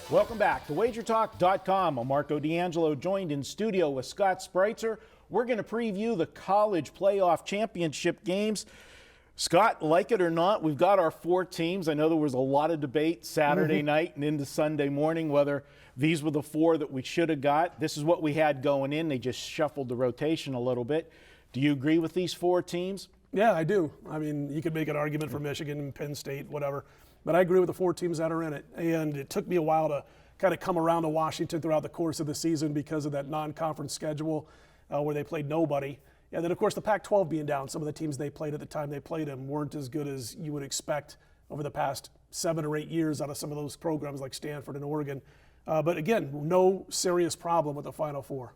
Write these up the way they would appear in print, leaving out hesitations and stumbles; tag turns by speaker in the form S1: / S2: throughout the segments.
S1: Welcome back to WagerTalk.com. I'm Marco D'Angelo, joined in studio with Scott Spreitzer. We're going to preview the college playoff championship games. Scott, like it or not, we've got our four teams. I know there was a lot of debate Saturday night and into Sunday morning whether these were the four that we should have got. This is what we had going in. They just shuffled the rotation a little bit. Do you agree with these four teams?
S2: Yeah, I do. I mean, you could make an argument for Michigan, Penn State, whatever. But I agree with the four teams that are in it. And it took me a while to kind of come around to Washington throughout the course of the season because of that non-conference schedule where they played nobody. And then, of course, the Pac-12 being down. Some of the teams they played at the time they played them weren't as good as you would expect over the past 7 or 8 years out of some of those programs like Stanford and Oregon. But again, no serious problem with the Final Four.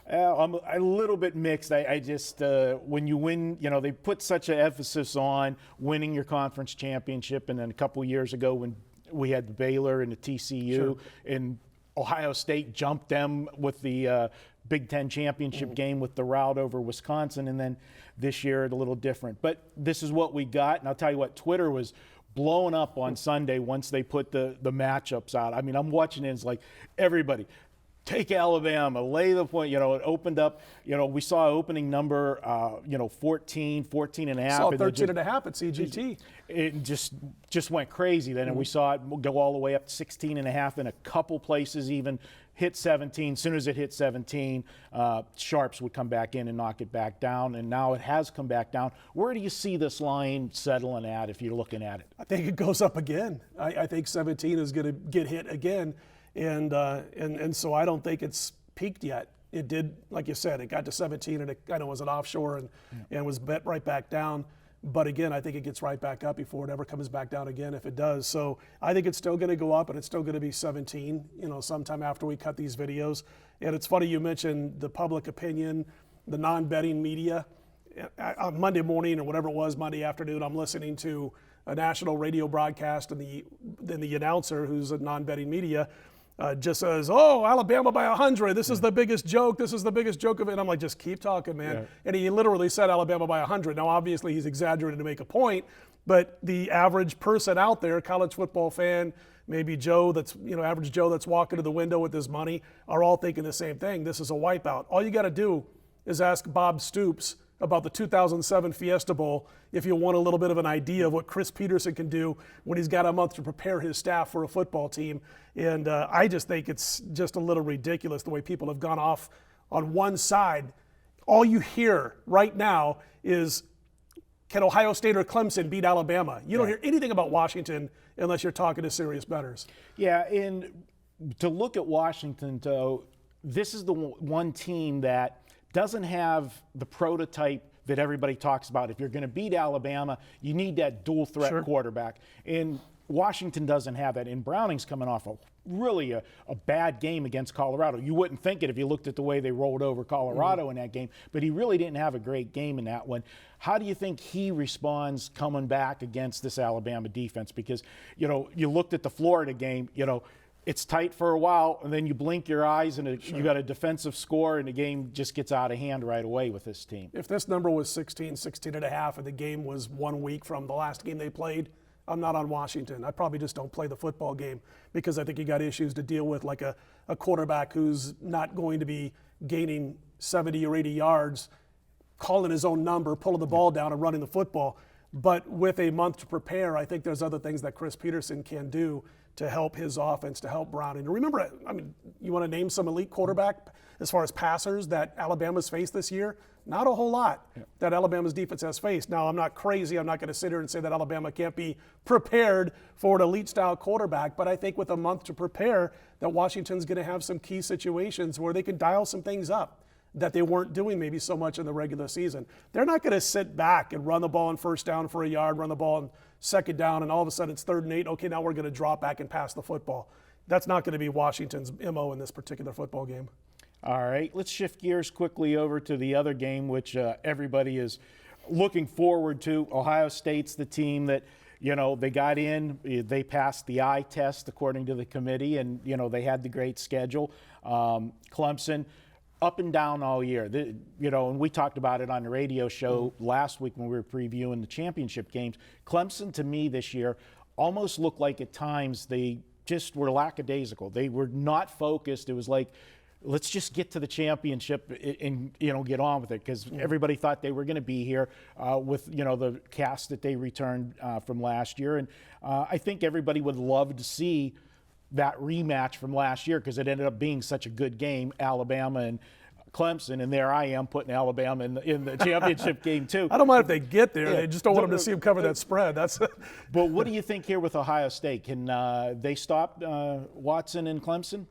S1: I'm a little bit mixed. I just, when you win, you know, they put such an emphasis on winning your conference championship. And then a couple of years ago when we had the Baylor and the TCU and Ohio State jumped them with the Big Ten championship game with the rout over Wisconsin. And then this year, it's a little different. But this is what we got. And I'll tell you what, Twitter was blowing up on Sunday once they put the matchups out. I mean, I'm watching it, it's like everybody, take Alabama, lay the point. You know, it opened up, you know, we saw opening number, 14 and a half.
S2: Saw 13 and a half at CGT.
S1: It just went crazy then. And we saw it go all the way up to 16 and a half in a couple places, even hit 17. As soon as it hit 17, sharps would come back in and knock it back down. And now it has come back down. Where do you see this line settling at if you're looking at it?
S2: I think it goes up again. I think 17 is going to get hit again. And so I don't think it's peaked yet. It did, like you said, it got to 17 and it kind of was an offshore and was bet right back down. But again, I think it gets right back up before it ever comes back down again if it does. So I think it's still going to go up and it's still going to be 17, you know, sometime after we cut these videos. And it's funny you mentioned the public opinion, the non-betting media. On Monday morning or whatever it was, Monday afternoon, I'm listening to a national radio broadcast and the announcer, who's a non-betting media, just says, oh, Alabama by 100. This is the biggest joke. This is the biggest joke of it. And I'm like, just keep talking, man. Yeah. And he literally said Alabama by 100. Now, obviously, he's exaggerated to make a point, but the average person out there, college football fan, maybe Joe that's, you know, average Joe that's walking to the window with his money, are all thinking the same thing. This is a wipeout. All you got to do is ask Bob Stoops about the 2007 Fiesta Bowl if you want a little bit of an idea of what Chris Peterson can do when he's got a month to prepare his staff for a football team. And I just think it's just a little ridiculous the way people have gone off on one side. All you hear right now is, can Ohio State or Clemson beat Alabama? You don't hear anything about Washington unless you're talking to serious bettors.
S1: Yeah, and to look at Washington, though, this is the one team that doesn't have the prototype that everybody talks about. If you're going to beat Alabama, you need that dual threat quarterback. And Washington doesn't have that. And Browning's coming off a bad game against Colorado. You wouldn't think it if you looked at the way they rolled over Colorado in that game, but he really didn't have a great game in that one. How do you think he responds coming back against this Alabama defense? Because, you know, you looked at the Florida game, you know, it's tight for a while, and then you blink your eyes, and you got a defensive score, and the game just gets out of hand right away with this team.
S2: If this number was 16 and a half, and the game was 1 week from the last game they played, I'm not on Washington. I probably just don't play the football game because I think you got issues to deal with, like a quarterback who's not going to be gaining 70 or 80 yards, calling his own number, pulling the ball down, and running the football. But with a month to prepare, I think there's other things that Chris Peterson can do to help his offense, to help Browning. And remember, I mean, you want to name some elite quarterback as far as passers that Alabama's faced this year? Not a whole lot that Alabama's defense has faced. Now, I'm not crazy. I'm not going to sit here and say that Alabama can't be prepared for an elite-style quarterback, but I think with a month to prepare that Washington's going to have some key situations where they can dial some things up that they weren't doing maybe so much in the regular season. They're not going to sit back and run the ball on first down for a yard, run the ball on second down, and all of a sudden it's 3rd and 8. Okay, now we're going to drop back and pass the football. That's not going to be Washington's MO in this particular football game.
S1: All right, let's shift gears quickly over to the other game, which everybody is looking forward to. Ohio State's the team that, you know, they got in, they passed the eye test according to the committee, and, you know, they had the great schedule. Clemson, up and down all year. You know, and we talked about it on the radio show last week when we were previewing the championship games. Clemson, to me, this year almost looked like at times they just were lackadaisical. They were not focused. It was like, let's just get to the championship and get on with it, because everybody thought they were going to be here with the cast that they returned from last year. And I think everybody would love to see that rematch from last year, because it ended up being such a good game, Alabama and Clemson, and there I am putting Alabama in the championship game too.
S2: I don't mind if they get there. They just don't want them to see them cover that spread. That's.
S1: But what do you think here with Ohio State? Can they stop Watson and Clemson?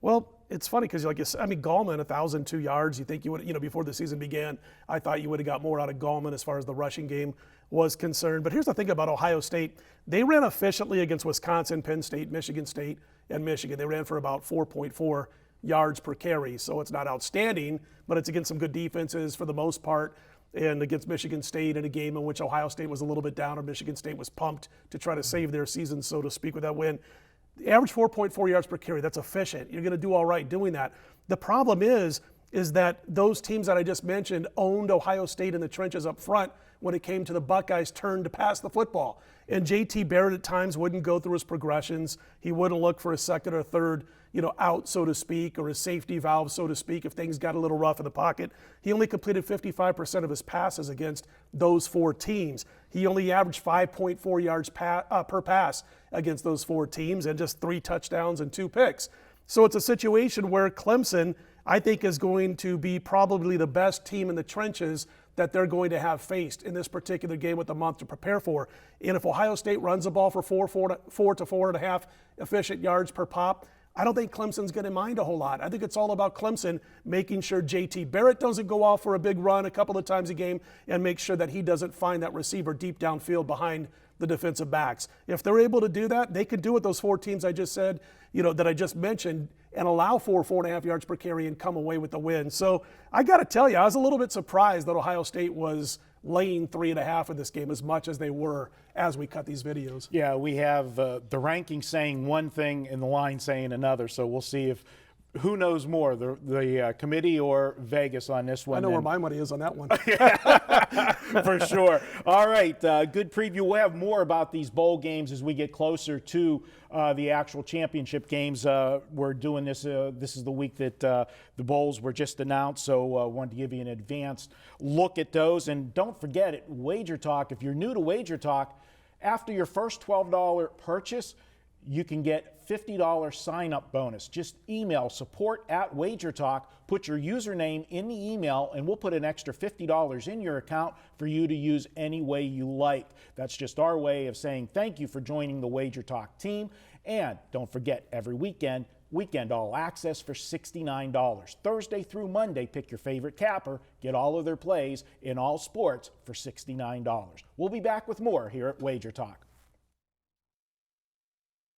S2: Well, it's funny because, like you said, Gallman, 1,002 yards. You think you would, before the season began, I thought you would have got more out of Gallman as far as the rushing game was concerned. But here's the thing about Ohio State. They ran efficiently against Wisconsin, Penn State, and Michigan. They ran for about 4.4 yards per carry. So it's not outstanding, but it's against some good defenses for the most part. And against Michigan State in a game in which Ohio State was a little bit down, or Michigan State was pumped to try to save their season, so to speak, with that win. The average 4.4 yards per carry, that's efficient. You're going to do all right doing that. The problem is that those teams that I just mentioned owned Ohio State in the trenches up front when it came to the Buckeyes' turn to pass the football. And J.T. Barrett at times wouldn't go through his progressions. He wouldn't look for a second or third, out, so to speak, or his safety valve, so to speak, if things got a little rough in the pocket. He only completed 55% of his passes against those four teams. He only averaged 5.4 yards per pass against those four teams, and just 3 touchdowns and 2 picks. So it's a situation where Clemson, I think, is going to be probably the best team in the trenches that they're going to have faced in this particular game with a month to prepare for. And if Ohio State runs the ball for 4 to 4.5 efficient yards per pop, I don't think Clemson's going to mind a whole lot. I think it's all about Clemson making sure J.T. Barrett doesn't go off for a big run a couple of times a game, and make sure that he doesn't find that receiver deep downfield behind the defensive backs. If they're able to do that, they could do what those 4 teams I just said, that I just mentioned, and allow 4.5 yards per carry and come away with the win. So I got to tell you, I was a little bit surprised that Ohio State was laying 3.5 in this game as much as they were as we cut these videos.
S1: Yeah, we have the rankings saying one thing and the line saying another. So we'll see if who knows more, the committee or Vegas on this one.
S2: I know where my money is on that one.
S1: For sure. All right, good preview. We'll have more about these bowl games as we get closer to the actual championship games. We're doing this. This is the week that the bowls were just announced, so I wanted to give you an advanced look at those. And don't forget, at Wager Talk, if you're new to Wager Talk, after your first $12 purchase, you can get $50 sign-up bonus. Just email support@WagerTalk, put your username in the email, and we'll put an extra $50 in your account for you to use any way you like. That's just our way of saying thank you for joining the Wager Talk team. And don't forget, every weekend all access for $69. Thursday through Monday, pick your favorite capper, get all of their plays in all sports for $69. We'll be back with more here at Wager Talk.